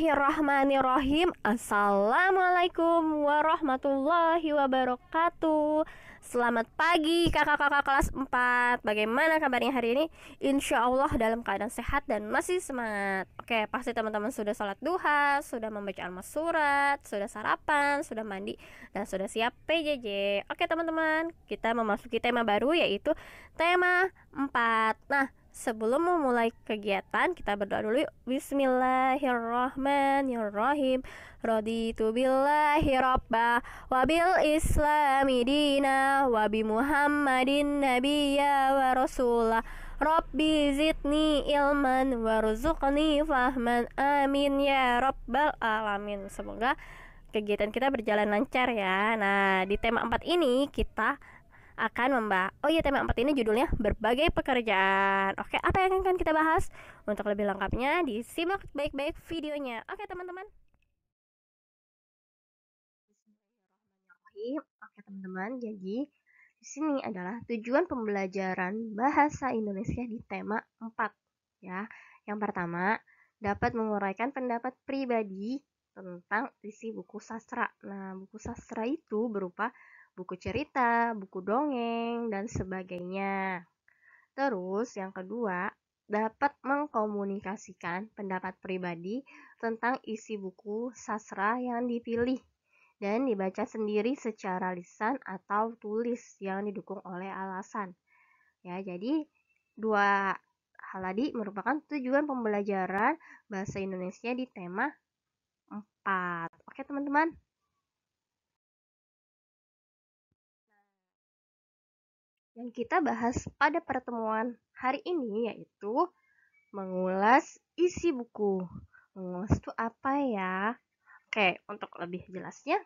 Bismillahirrahmanirrahim. Assalamualaikum warahmatullahi wabarakatuh. Selamat pagi kakak-kakak kelas 4. Bagaimana kabarnya hari ini? Insya Allah dalam keadaan sehat dan masih semangat. Oke, pasti teman-teman sudah sholat duha, sudah membaca al-surat, sudah sarapan, sudah mandi, dan sudah siap PJJ. Oke teman-teman, kita memasuki tema baru yaitu tema 4. Nah, sebelum memulai kegiatan, kita berdoa dulu yuk. Bismillahirrahmanirrahim. Raditu billahi rabba wa bil islami dina wa bi muhammadin nabiyya wa rasulah. Rabbi zidni ilman warzuqni fahman. Amin ya rabbal alamin. Semoga kegiatan kita berjalan lancar ya. Nah, di tema 4 ini kita akan membahas. Oh iya, tema 4 ini judulnya berbagai pekerjaan. Oke, apa yang akan kita bahas? Untuk lebih lengkapnya disimak baik-baik videonya. Oke, teman-teman. Bismillahirrahmanirrahim. Oke, teman-teman. Jadi, di sini adalah tujuan pembelajaran bahasa Indonesia di tema 4 ya. Yang pertama, dapat menguraikan pendapat pribadi tentang isi buku sastra. Nah, buku sastra itu berupa buku cerita, buku dongeng, dan sebagainya. Terus yang kedua, dapat mengkomunikasikan pendapat pribadi tentang isi buku sastra yang dipilih dan dibaca sendiri secara lisan atau tulis yang didukung oleh alasan. Ya, jadi dua hal tadi merupakan tujuan pembelajaran bahasa Indonesia di tema 4. Oke, teman-teman. Yang kita bahas pada pertemuan hari ini yaitu mengulas isi buku. Mengulas itu apa ya? Oke, untuk lebih jelasnya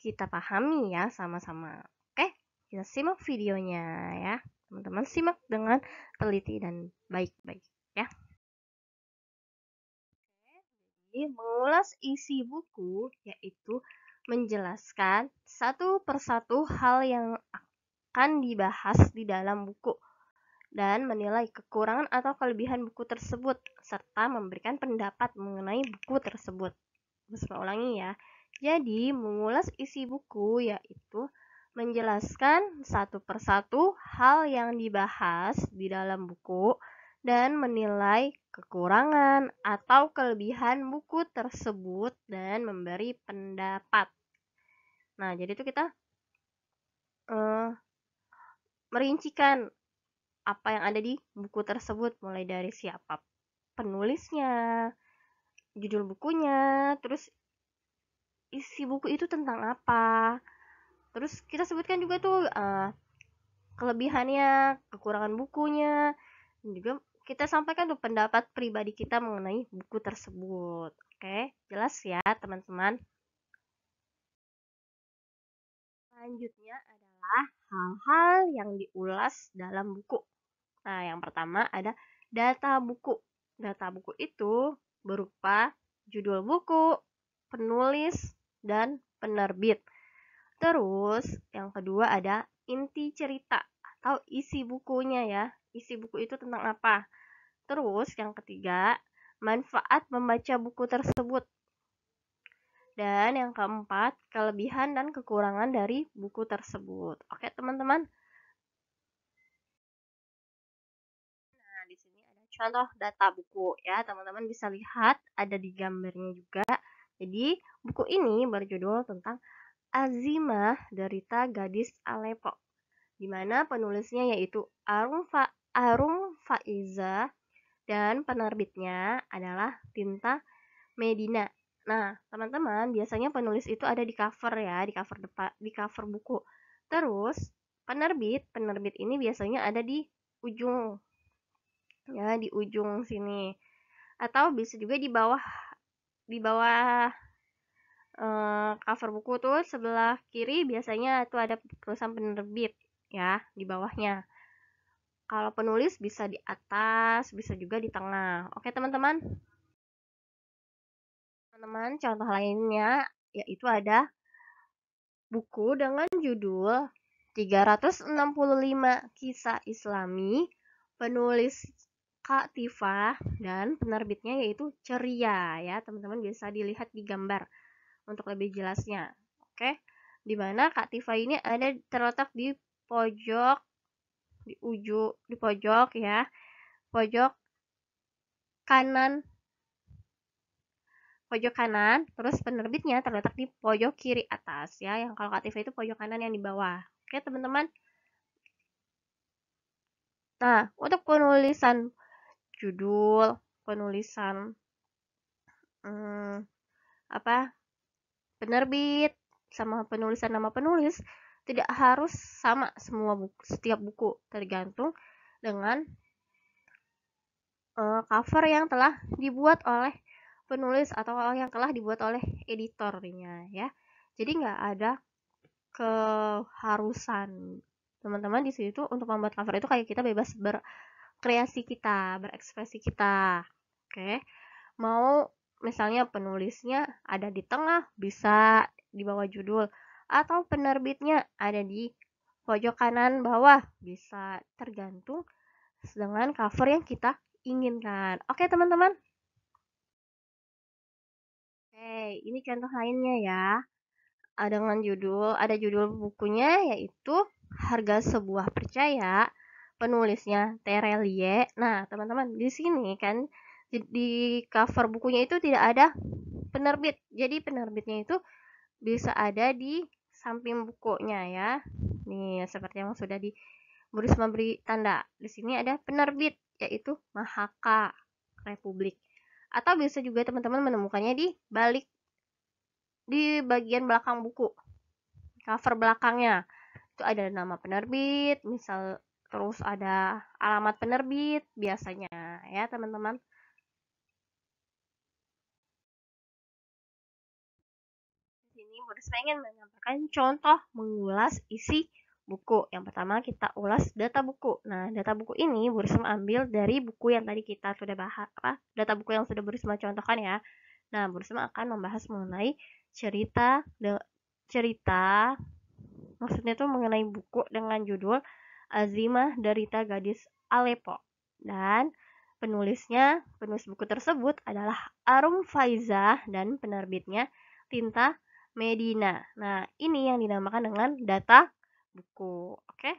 kita pahami ya sama-sama. Oke, kita simak videonya ya. Teman-teman simak dengan teliti dan baik-baik ya. Jadi, mengulas isi buku yaitu menjelaskan satu persatu hal yang akan dibahas di dalam buku dan menilai kekurangan atau kelebihan buku tersebut serta memberikan pendapat mengenai buku tersebut. Saya ulangi ya. Jadi, mengulas isi buku yaitu menjelaskan satu persatu hal yang dibahas di dalam buku dan menilai kekurangan atau kelebihan buku tersebut dan memberi pendapat. Nah, jadi itu kita merincikan apa yang ada di buku tersebut, mulai dari siapa penulisnya, judul bukunya, terus isi buku itu tentang apa. Terus kita sebutkan juga tuh kelebihannya, kekurangan bukunya, dan juga kita sampaikan tuh pendapat pribadi kita mengenai buku tersebut. Oke, jelas ya teman-teman. Selanjutnya adalah hal-hal yang diulas dalam buku. Nah, yang pertama ada data buku. Data buku itu berupa judul buku, penulis, dan penerbit. Terus, yang kedua ada inti cerita atau isi bukunya ya. Isi buku itu tentang apa? Terus, yang ketiga, manfaat membaca buku tersebut. Dan yang keempat, kelebihan dan kekurangan dari buku tersebut. Oke, teman-teman. Nah, di sini ada contoh data buku ya. Teman-teman bisa lihat ada di gambarnya juga. Jadi, buku ini berjudul tentang Azimah Derita Gadis Aleppo, di mana penulisnya yaitu Arum Faiza dan penerbitnya adalah Tinta Medina. Nah, teman-teman, biasanya penulis itu ada di cover ya, di cover depan, di cover buku. Terus, penerbit ini biasanya ada di ujung ya, di ujung sini. Atau bisa juga di bawah cover buku tuh sebelah kiri biasanya itu ada tulisan penerbit ya di bawahnya. Kalau penulis bisa di atas, bisa juga di tengah. Oke teman-teman. Teman-teman, contoh lainnya yaitu ada buku dengan judul 365 Kisah Islami, penulis Kak Tifa dan penerbitnya yaitu Ceria ya. Teman-teman bisa dilihat di gambar untuk lebih jelasnya. Oke. Di mana Kak Tifa ini ada terletak di pojok di pojok ya. Pojok kanan terus penerbitnya terletak di pojok kiri atas ya. Yang kalau Kak Tifa itu pojok kanan yang di bawah. Oke, teman-teman. Nah, untuk penulisan judul, penulisan apa penerbit sama penulisan nama penulis tidak harus sama semua setiap buku, tergantung dengan cover yang telah dibuat oleh penulis atau yang telah dibuat oleh editornya ya. Jadi nggak ada keharusan teman-teman di situ untuk membuat cover itu kayak kita bebas berkreasi kita, berekspresi kita. Oke. Mau misalnya penulisnya ada di tengah, bisa di bawah judul, atau penerbitnya ada di pojok kanan bawah, bisa tergantung dengan cover yang kita inginkan. Oke, teman-teman. Oke, ini contoh lainnya ya. Ada judul bukunya yaitu Harga Sebuah Percaya, penulisnya Terelie. Nah, teman-teman, di sini kan di cover bukunya itu tidak ada penerbit. Jadi penerbitnya itu bisa ada di samping bukunya ya. Nih, seperti yang sudah di Burisma beri tanda. Di sini ada penerbit yaitu Mahaka Republik. Atau bisa juga teman-teman menemukannya di bagian belakang buku. Cover belakangnya itu ada nama penerbit, misal terus ada alamat penerbit biasanya ya, teman-teman. Sini Burisma ingin menyampaikan contoh mengulas isi buku. Yang pertama kita ulas data buku. Nah, data buku ini Burisma ambil dari buku yang tadi kita sudah bahas, data buku yang sudah Burisma contohkan ya. Nah, Burisma akan membahas mengenai cerita maksudnya itu mengenai buku dengan judul Azimah Derita Gadis Aleppo. Dan penulis buku tersebut adalah Arum Faizah dan penerbitnya Tinta Medina. Nah, ini yang dinamakan dengan data buku. Oke.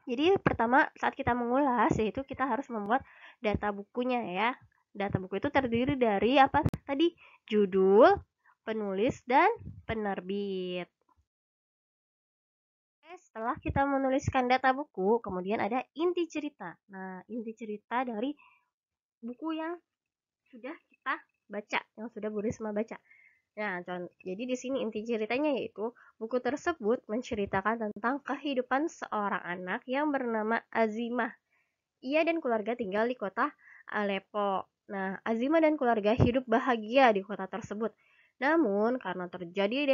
Jadi pertama saat kita mengulas yaitu kita harus membuat data bukunya ya. Data buku itu terdiri dari apa tadi? Judul, penulis, dan penerbit. Setelah kita menuliskan data buku, kemudian ada inti cerita. Nah, inti cerita dari buku yang sudah kita baca, yang sudah Bu Risma baca. Nah, jadi di sini inti ceritanya yaitu buku tersebut menceritakan tentang kehidupan seorang anak yang bernama Azimah. Ia dan keluarga tinggal di kota Aleppo. Nah, Azimah dan keluarga hidup bahagia di kota tersebut. Namun, karena terjadi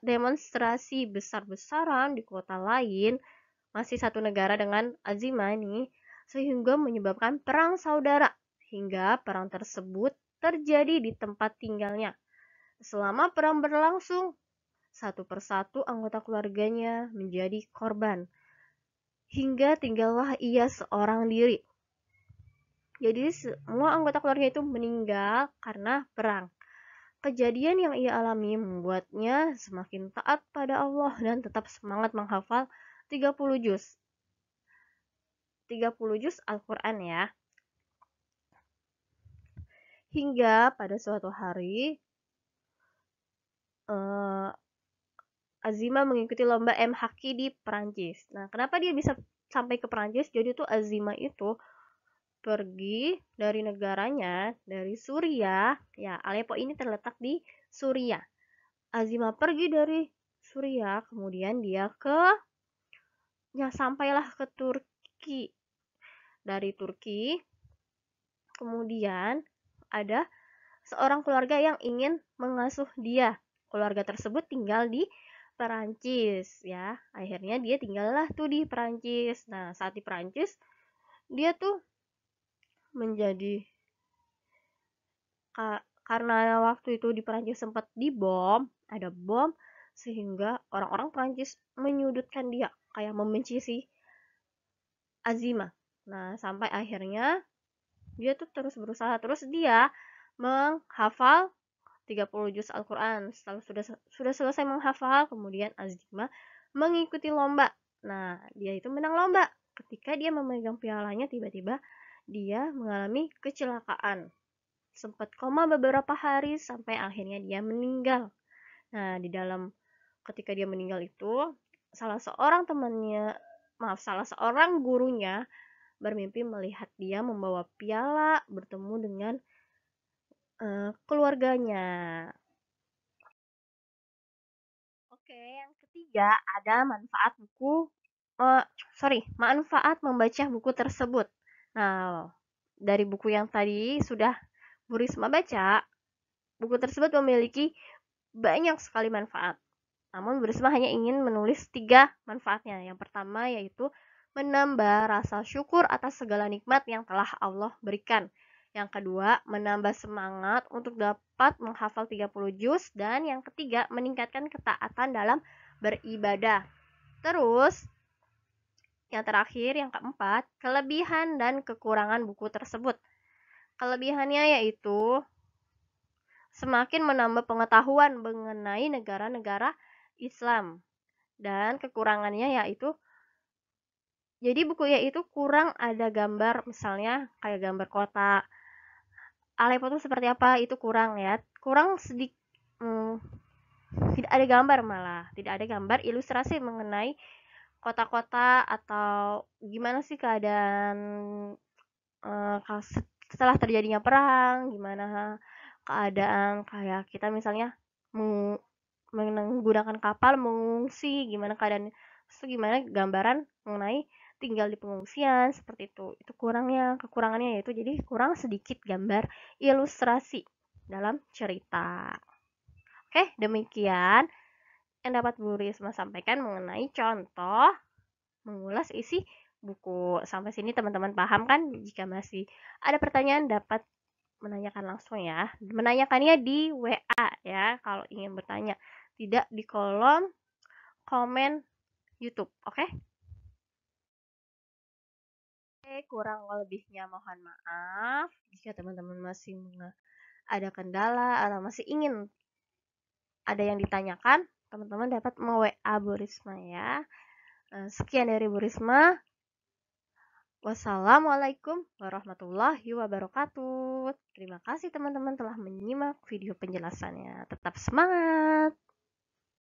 demonstrasi besar-besaran di kota lain, masih satu negara dengan Azimah nih, sehingga menyebabkan perang saudara, hingga perang tersebut terjadi di tempat tinggalnya. Selama perang berlangsung, satu persatu anggota keluarganya menjadi korban, hingga tinggallah ia seorang diri. Jadi semua anggota keluarga itu meninggal karena perang. Kejadian yang ia alami membuatnya semakin taat pada Allah dan tetap semangat menghafal 30 juz. 30 juz Al-Quran ya. Hingga pada suatu hari Azima mengikuti lomba M-Haki di Perancis. Nah, kenapa dia bisa sampai ke Perancis? Jadi tuh Azima itu pergi dari negaranya, dari Suriah. Ya, Aleppo ini terletak di Suriah. Azima pergi dari Suriah, kemudian dia sampailah ke Turki. Dari Turki, kemudian ada seorang keluarga yang ingin mengasuh dia. Keluarga tersebut tinggal di Perancis ya. Akhirnya dia tinggallah tuh di Perancis. Nah, saat di Perancis dia tuh menjadi karena waktu itu di Perancis sempat ada bom sehingga orang-orang Perancis menyudutkan dia, kayak membenci si Azima. Nah, sampai akhirnya dia tuh terus berusaha, terus dia menghafal 30 juz Al-Quran. Setelah sudah selesai menghafal, kemudian Azimah mengikuti lomba. Nah, dia itu menang lomba. Ketika dia memegang pialanya, tiba-tiba dia mengalami kecelakaan. Sempat koma beberapa hari sampai akhirnya dia meninggal. Nah, di dalam ketika dia meninggal itu, salah seorang temannya, salah seorang gurunya bermimpi melihat dia membawa piala bertemu dengan keluarganya. Oke, yang ketiga ada manfaat buku, eh, manfaat membaca buku tersebut. Nah, dari buku yang tadi sudah Bu Risma baca, buku tersebut memiliki banyak sekali manfaat. Namun Bu Risma hanya ingin menulis 3 manfaatnya. Yang pertama yaitu menambah rasa syukur atas segala nikmat yang telah Allah berikan. Yang kedua, menambah semangat untuk dapat menghafal 30 juz. Dan yang ketiga, meningkatkan ketaatan dalam beribadah. Terus, yang terakhir, yang keempat, kelebihan dan kekurangan buku tersebut. Kelebihannya yaitu semakin menambah pengetahuan mengenai negara-negara Islam. Dan kekurangannya yaitu jadi bukunya itu kurang ada gambar, misalnya kayak gambar kota Aleppo tuh seperti apa, itu kurang ya, kurang sedikit, tidak ada gambar, malah tidak ada gambar ilustrasi mengenai kota-kota atau gimana sih keadaan setelah terjadinya perang, gimana keadaan kayak kita misalnya menggunakan kapal mengungsi, gimana keadaan itu, gimana gambaran mengenai tinggal di pengungsian seperti itu kekurangannya yaitu jadi kurang sedikit gambar ilustrasi dalam cerita. Oke, demikian yang dapat Bu Risma sampaikan mengenai contoh mengulas isi buku. Sampai sini teman-teman paham kan? Jika masih ada pertanyaan dapat menanyakan langsung ya. Menanyakannya di WA ya kalau ingin bertanya. Tidak di kolom komen YouTube. Oke? Oke, kurang lebihnya mohon maaf. Jika teman-teman masih ada kendala atau masih ingin ada yang ditanyakan, teman-teman dapat me-WA Bu Risma ya. Sekian dari Bu Risma. Wassalamualaikum warahmatullahi wabarakatuh. Terima kasih teman-teman telah menyimak video penjelasannya. Tetap semangat!